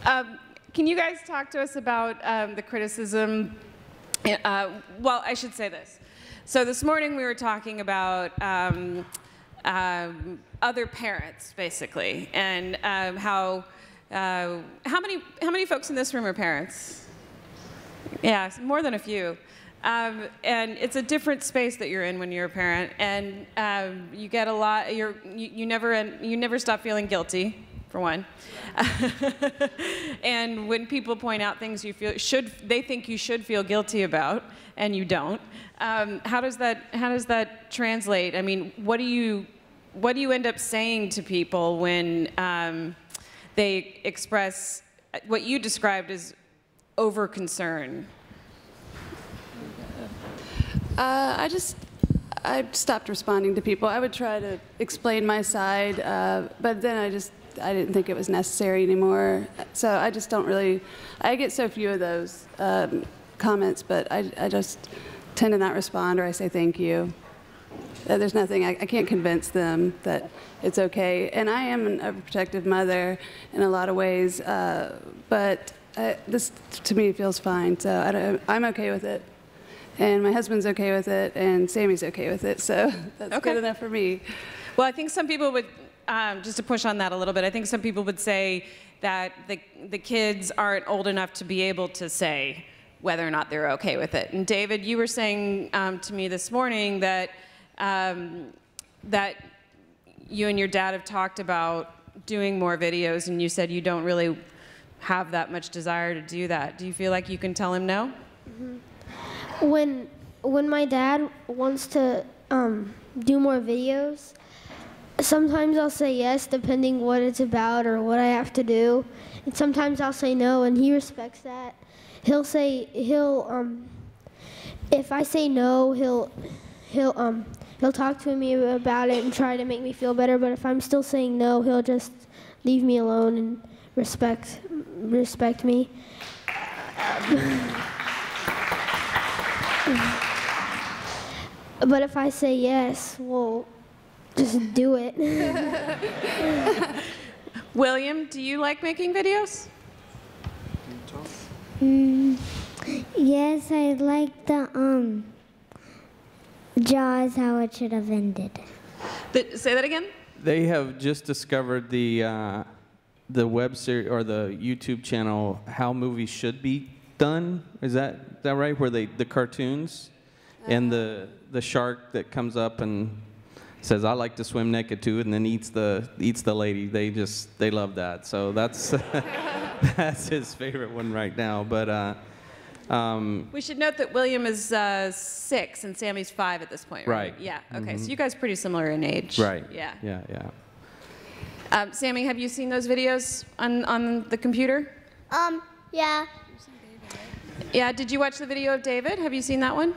Can you guys talk to us about the criticism? Well, I should say this. So this morning we were talking about other parents, basically, and how many folks in this room are parents? Yeah, more than a few. And it's a different space that you're in when you're a parent, and you get a lot. You never stop feeling guilty, for one. And when people point out things you feel they think you should feel guilty about, and you don't. How does that translate? I mean, what do you end up saying to people when they express what you described as over concern? I stopped responding to people. I would try to explain my side, but then I didn't think it was necessary anymore. So I just don't really, I get so few of those comments, but I just tend to not respond, or I say thank you. There's nothing, I can't convince them that it's okay. And I am an overprotective mother in a lot of ways, but this to me feels fine, so I'm okay with it. And my husband's okay with it, and Sammy's okay with it, so that's good enough for me. Well, I think some people would, just to push on that a little bit, I think some people would say that the kids aren't old enough to be able to say whether or not they're okay with it. And David, you were saying to me this morning that that you and your dad have talked about doing more videos, and you said you don't really have that much desire to do that. Do you feel like you can tell him no? Mm-hmm. When my dad wants to do more videos, sometimes I'll say yes, depending what it's about or what I have to do, and sometimes I'll say no, and he respects that. If I say no, he'll talk to me about it and try to make me feel better. But if I'm still saying no, he'll just leave me alone and respect me. But if I say yes, well, just do it. William, do you like making videos? Yes, I like the Jaws, how it should have ended. Say that again? They have just discovered the web series or the YouTube channel How Movies Should Be Done. Is that right? Where the cartoons and the shark that comes up and says, "I like to swim naked too," and then eats the lady. They love that. So that's that's his favorite one right now. But we should note that William is 6 and Sammy's 5 at this point, right? Yeah. Okay. So you guys are pretty similar in age. Right. Yeah. Yeah. Sammy, have you seen those videos on the computer? Yeah. Yeah. Did you watch the video of David? Have you seen that one?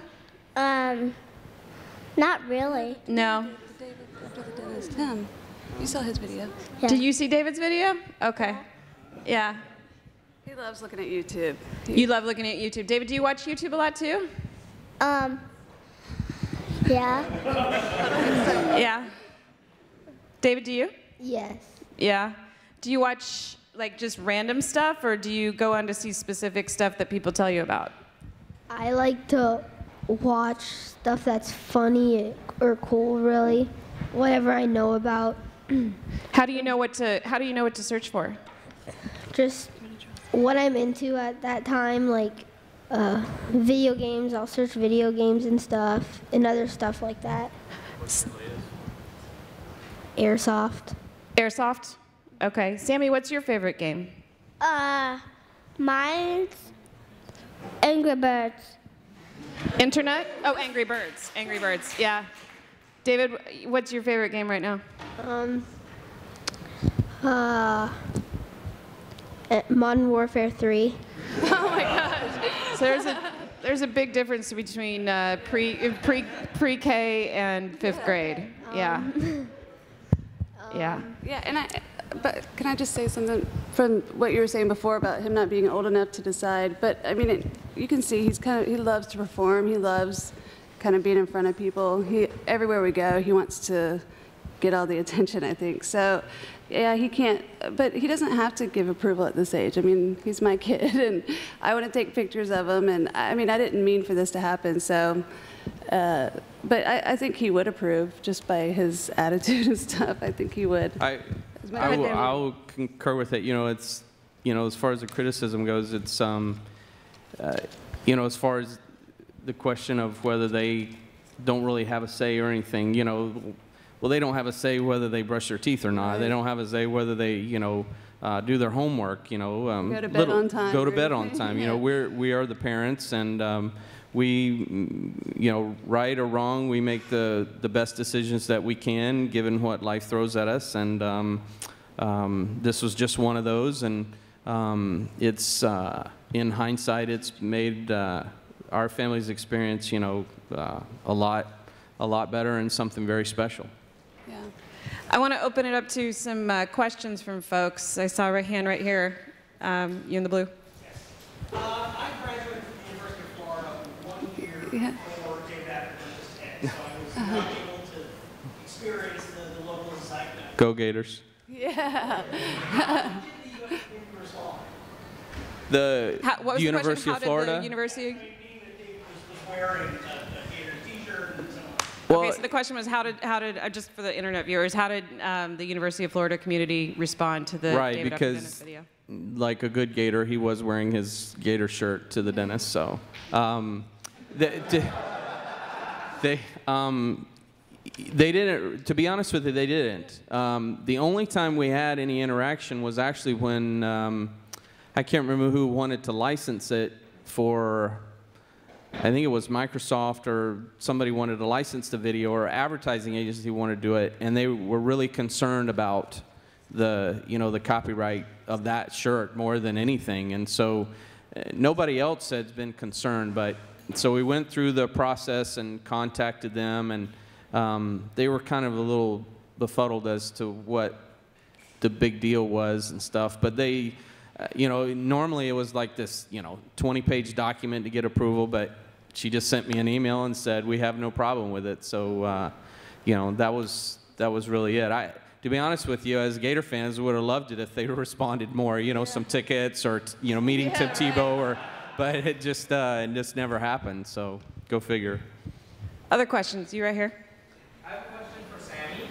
Not really. No. David, after the dentist, him. You saw his video. Yeah. Did you see David's video? Okay. Yeah. He loves looking at YouTube. You love looking at YouTube. David, do you watch YouTube a lot too? Yeah. Yeah. David, do you? Yes. Yeah. Do you watch like just random stuff, or do you go on to see specific stuff that people tell you about? I like to watch stuff that's funny or cool, really. Whatever I know about. How do you know what to search for? Just what I'm into at that time, like video games. I'll search video games and stuff, and other stuff like that. Airsoft. Airsoft? Okay. Sammy, what's your favorite game? Mine's Angry Birds. Internet? Oh, Angry Birds. Angry Birds, yeah. David, what's your favorite game right now? Modern Warfare 3. Oh my gosh. So there's a big difference between pre-K and 5th grade. Yeah. Yeah. Yeah, but can I just say something from what you were saying before about him not being old enough to decide? But I mean, you can see he loves to perform. He loves kind of being in front of people. Everywhere we go, he wants to get all the attention, I think. So, yeah, he can't, but he doesn't have to give approval at this age. I mean, he's my kid, and I want to take pictures of him, and I mean, I didn't mean for this to happen, so, but I think he would approve just by his attitude and stuff. I think he would. I'll concur with it. You know, it's, you know, as far as the criticism goes, it's, you know, as far as the question of whether they don't really have a say or anything, you know, well, they don't have a say whether they brush their teeth or not. Right. They don't have a say whether they, you know, do their homework, you know. Go to bed on time. Go to bed on time. You know, we are the parents, and we, you know, right or wrong, we make the best decisions that we can given what life throws at us, and this was just one of those, and it's, in hindsight, it's made our family's experience, you know, a lot better and something very special. Yeah. I want to open it up to some questions from folks. I saw a hand right here. You in the blue? Yes. I graduated from the University of Florida 1 year before David Adams was 10, so I was not able to experience the local excitement. Go Gators. Yeah. How did the U.S. respond? The University of Florida? The University? Being that David was wearing a Gator t-shirt and so on. Well, Okay, so the question was, how did just for the internet viewers, how did the University of Florida community respond to the David Dr. Dennis video? Like a good Gator, he was wearing his Gator shirt to the dentist. So, they didn't. To be honest with you, they didn't. The only time we had any interaction was actually when I can't remember who wanted to license it for. I think it was Microsoft or somebody wanted to license the video, or advertising agency wanted to do it, and they were really concerned about the, you know, the copyright of that shirt more than anything. And so nobody else has been concerned, but so we went through the process and contacted them, and they were kind of a little befuddled as to what the big deal was and stuff, but they, you know, normally it was like this, you know, 20-page document to get approval, but she just sent me an email and said, we have no problem with it. So, you know, that was really it. To be honest with you, as Gator fans, would have loved it if they responded more, you know, some tickets or, you know, meeting Tim Tebow, or, but it just never happened. So go figure. Other questions? You right here. I have a question for Sammy.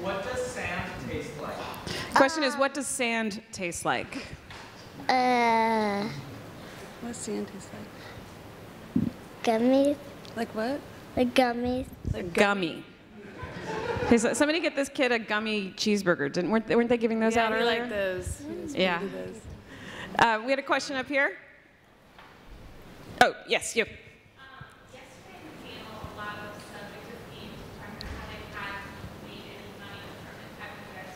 What does sand taste like? The question is, what does sand taste like? What's sand taste like? Gummies. Like what? Like gummies. Like gummy. Okay, so somebody get this kid a gummy cheeseburger. Weren't they giving those out earlier? like those. Yeah. We had a question up here. Oh, yes, you. Yesterday in the panel, a lot of subjects or themes determined how they had made any money from it. Have you guys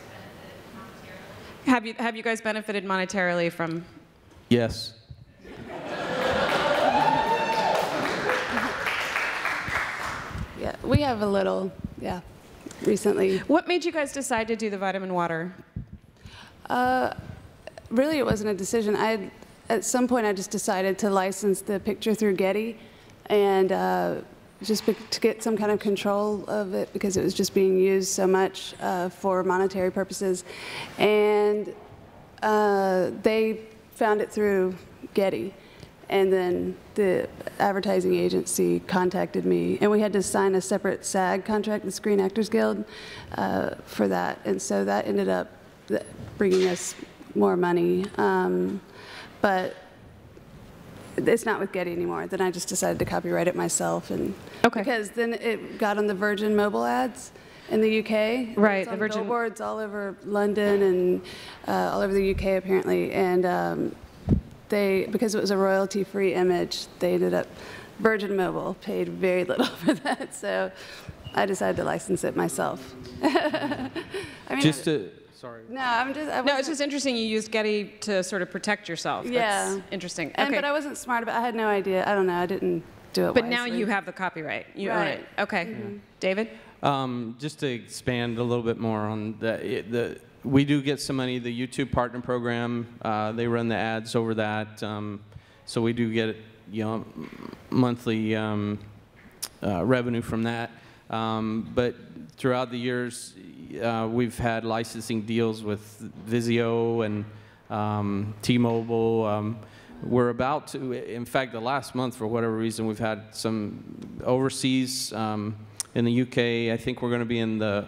benefited monetarily? Have you guys benefited monetarily from? Yes. Yeah, we have a little, yeah, recently. What made you guys decide to do the vitamin water? Really, it wasn't a decision. At some point, I just decided to license the picture through Getty, and to get some kind of control of it, because it was just being used so much for monetary purposes. And they found it through Getty. And then the advertising agency contacted me, and we had to sign a separate SAG contract, the Screen Actors Guild, for that. And so that ended up bringing us more money. But it's not with Getty anymore. Then I just decided to copyright it myself, and because then it got on the Virgin mobile ads in the UK. Right, it's on the Virgin billboards all over London and all over the UK apparently, and. Because it was a royalty-free image, they ended up, Virgin Mobile paid very little for that, so I decided to license it myself. I mean, sorry. No, it's just interesting you used Getty to sort of protect yourself. Yeah. That's interesting. But I wasn't smart about it. I had no idea. I don't know. I didn't do it But wisely. now you have the copyright. You own it. Okay. Mm-hmm. David? Just to expand a little bit more on we do get some money. The YouTube Partner Program, they run the ads over that, so we do get, you know, monthly revenue from that. But throughout the years, we've had licensing deals with Vizio and T-Mobile. We're about to, in fact, the last month, for whatever reason, we've had some overseas in the UK. I think we're going to be in the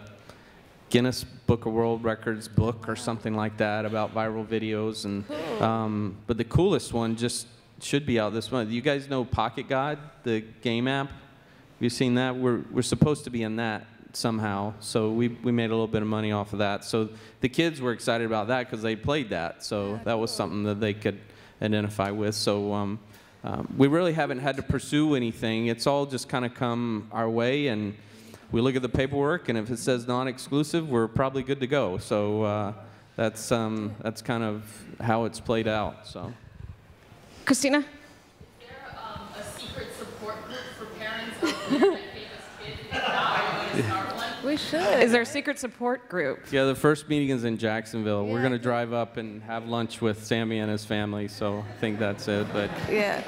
Guinness Book of World Records book or something like that about viral videos. And but the coolest one just should be out this month. You guys know Pocket God, the game app? Have you seen that? We're supposed to be in that somehow. So we made a little bit of money off of that. So the kids were excited about that because they played that. So that was something that they could identify with. So we really haven't had to pursue anything. It's all just kind of come our way, and we look at the paperwork, and if it says non-exclusive, we're probably good to go. So that's kind of how it's played out. So, Christina? Is there a secret support group for parents of famous kids? If not, are you going to start one? We should. Is there a secret support group? yeah, the first meeting is in Jacksonville. We're going to drive up and have lunch with Sammy and his family. So I think that's it. But Yeah.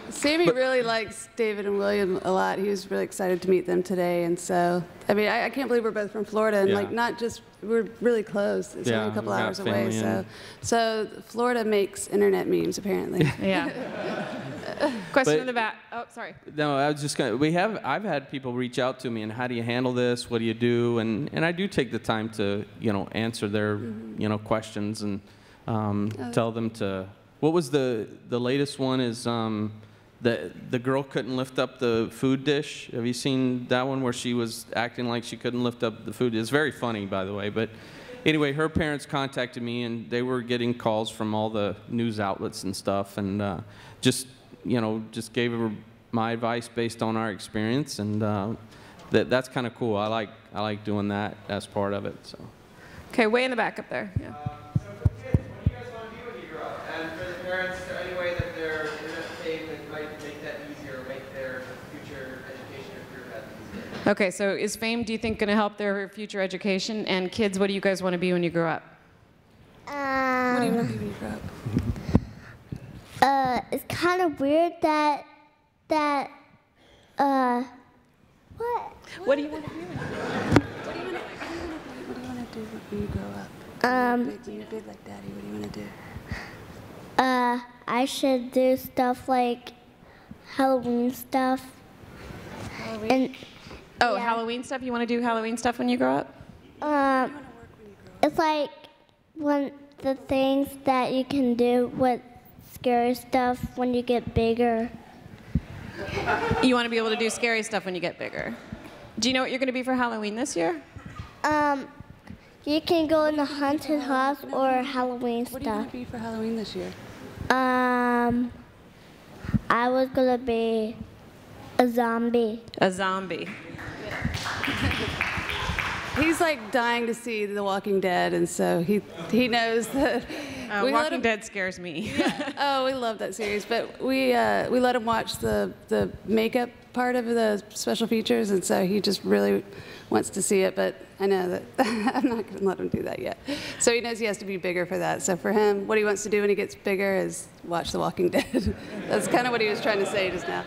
Sammy really likes David and William a lot. He was really excited to meet them today. And so, I mean, I can't believe we're both from Florida. And, Yeah. like, not just, we're really close. It's Yeah, only a couple we've got hours away. family So Florida makes internet memes, apparently. Yeah. Question But- in the back. Oh, sorry. no, I was just going to, I've had people reach out to me and how do you handle this? What do you do? And I do take the time to, answer their, questions and tell them to, what was the latest one is, the girl couldn't lift up the food dish. Have you seen that one where she was acting like she couldn't lift up the food? It's very funny, by the way. But anyway, her parents contacted me, and they were getting calls from all the news outlets and stuff, and just gave her my advice based on our experience, and that's kind of cool. I like doing that as part of it. So. Okay, way in the back up there. Yeah. So for kids, what do you guys want to be when you grow up? And for the parents, is there any way that their internet fame that might make that easier, or make their future education or career path easier? Okay, so is fame, do you think, going to help their future education? And kids, what do you guys want to be when you grow up? What do you want to be when you grow up? It's kind of weird that what? What do you want to be when you grow up? What do you want to do when you grow up? When you're big like Daddy, what do you want to do? I should do stuff like Halloween stuff. And Oh, Yeah. Halloween stuff? You want to do Halloween stuff when you grow up? it's like one the things that you can do with scary stuff when you get bigger. You want to be able to do scary stuff when you get bigger. Do you know what you're going to be for Halloween this year? You can go in the haunted house or Halloween What do you want stuff. to be for Halloween this year? I was gonna be a zombie. A zombie. He's like dying to see The Walking Dead, and so he knows that. we let Walking him, Dead scares me. Oh, we love that series, but we let him watch the makeup part of the special features, and so he just really wants to see it. But I know that I'm not going to let him do that yet. So he knows he has to be bigger for that. So for him, what he wants to do when he gets bigger is watch The Walking Dead. That's kind of what he was trying to say just now.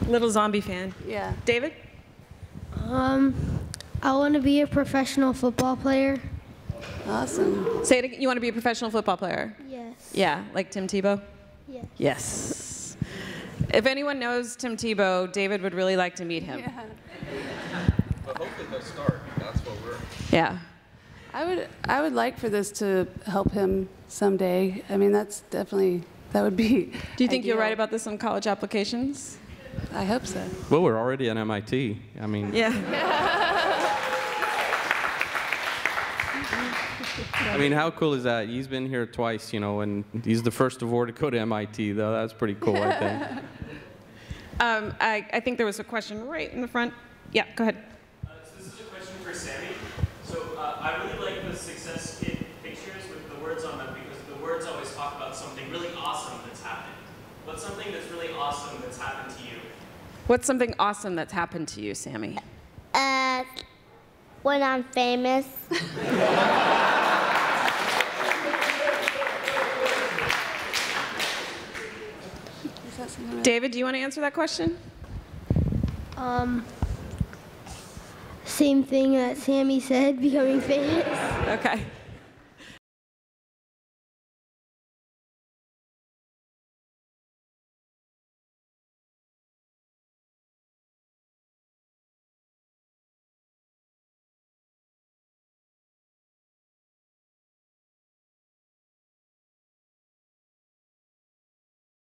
Little zombie fan. Yeah. David? I want to be a professional football player. Awesome. Say it again. You want to be a professional football player? Yes. Yeah, like Tim Tebow? Yes. Yes. If anyone knows Tim Tebow, David would really like to meet him. Yeah. But hopefully he'll start. That's what we're. Yeah. I would like for this to help him someday. I mean, that would be. Do you think you'll ideal. write about this on college applications? I hope so. Well, we're already at MIT. I mean. Yeah. I mean, how cool is that? He's been here twice, and he's the first DeVore to go to MIT, though. That's pretty cool, I think. I think there was a question right in the front. Yeah, go ahead. So this is a question for Sammy. So I really like the Success Kid pictures with the words on them because the words always talk about something really awesome that's happened. What's something that's really awesome that's happened to you? What's something awesome that's happened to you, Sammy? When I'm famous. David, do you want to answer that question? same thing that Sammy said, becoming famous. Okay.